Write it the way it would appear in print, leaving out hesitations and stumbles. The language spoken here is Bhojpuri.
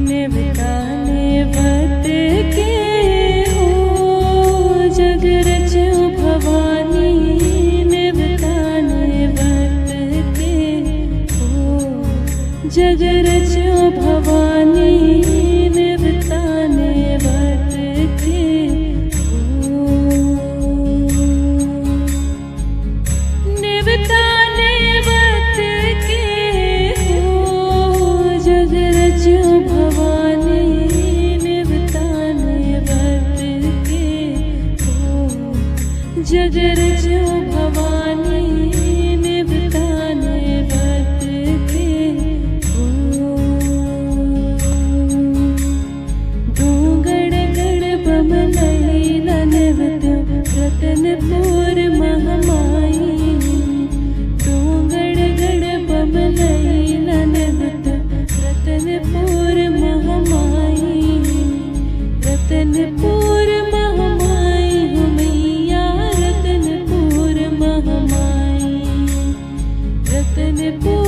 निवताने भक्त के हो जग रचो भवानी। निवताने भक्त के हो जग रचो भवानी। निवताने भक्त के हो निवताने भक्त के हो जग रचो भवानी। निवताने भक्त के हो जग रचो भवानी। निवताने भक्त के हो डोंगड़ गढ़ बमलैला निवत्यो रतनपुर महामाई। डोंगड़ गढ़ बमलैला निवत्यो रतनपुर महामाई। रतनपुर महामाई हो मैया रतनपुर महामाई। रतनपुर